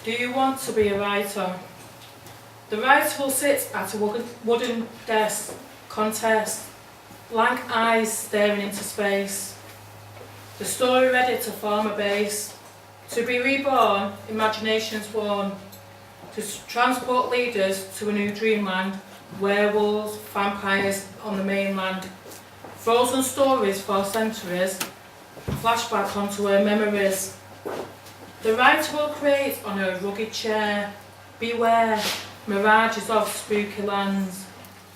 Do you want to be a writer? The writer will sit at a wooden desk, contest, blank eyes staring into space. The story ready to form a base. To be reborn, imaginations worn. To transport leaders to a new dreamland. Werewolves, vampires on the mainland. Frozen stories for centuries. Flashback onto her memories. The writer will create on her rugged chair. Beware, mirages of spooky lands.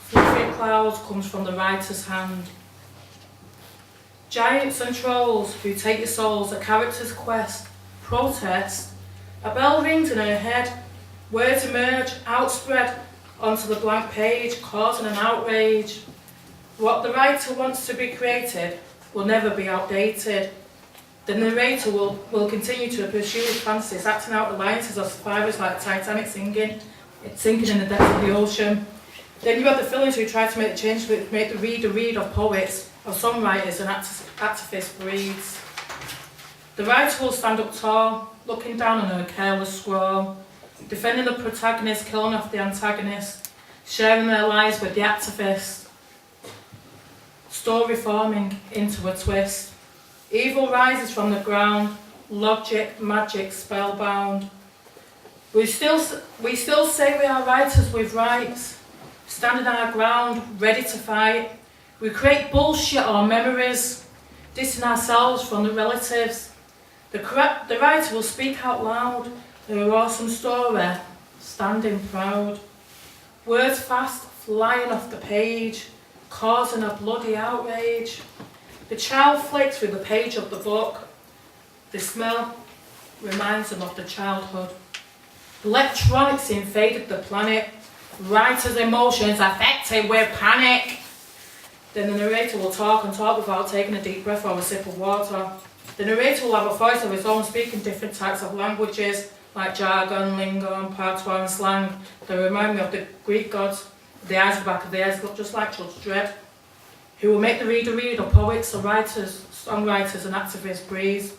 Fluffy clouds comes from the writer's hand. Giants and trolls who take your souls, a character's quest, protest. A bell rings in her head, words emerge, outspread onto the blank page, causing an outrage. What the writer wants to be created will never be outdated. The narrator will continue to pursue his fantasies, acting out alliances of survivors like Titanic sinking in the depths of the ocean. Then you have the villains who try to make the change, which make the reader read of poets, of songwriters and activist breeds. The writer will stand up tall, looking down on her careless scrawl, defending the protagonist, killing off the antagonist, sharing their lives with the activist. Story forming into a twist. Evil rises from the ground, logic, magic, spellbound. We still say we are writers with rights, standing our ground, ready to fight. We create bullshit or memories, dissing ourselves from the relatives. The writer will speak out loud, her awesome story, standing proud. Words fast, flying off the page, causing a bloody outrage. The child flicks through the page of the book. The smell reminds them of the childhood. Electronics invaded the planet. Writer's emotions affected with panic. Then the narrator will talk and talk without taking a deep breath or a sip of water. The narrator will have a voice of his own, speaking different types of languages, like jargon, lingo, and patois and slang. They remind me of the Greek gods. The eyes at the back of the heads look just like Judge Dredd, who will make the reader read of poets, or writers, songwriters and activist breeds.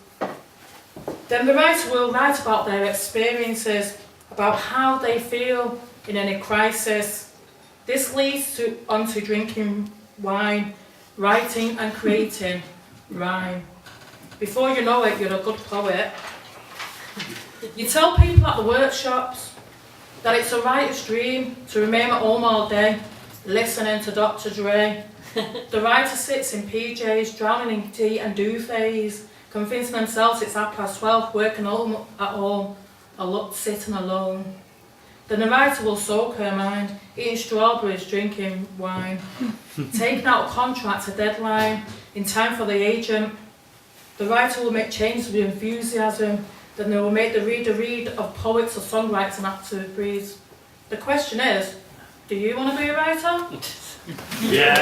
Then the writer will write about their experiences, about how they feel in any crisis. This leads onto drinking wine, writing and creating rhyme. Before you know it, you're a good poet. You tell people at the workshops that it's a writer's dream to remain at home all day, listening to Dr. Dre. The writer sits in PJs, drowning in tea and duvets, convincing themselves it's 12:30, working at home, or sitting alone. The narrator will soak her mind, eating strawberries, drinking wine, taking out a contract, a deadline, in time for the agent. The writer will make changes with enthusiasm, then they will make the reader read of poets or songwriters and active breeds. The question is, do you want to be a writer? Yeah.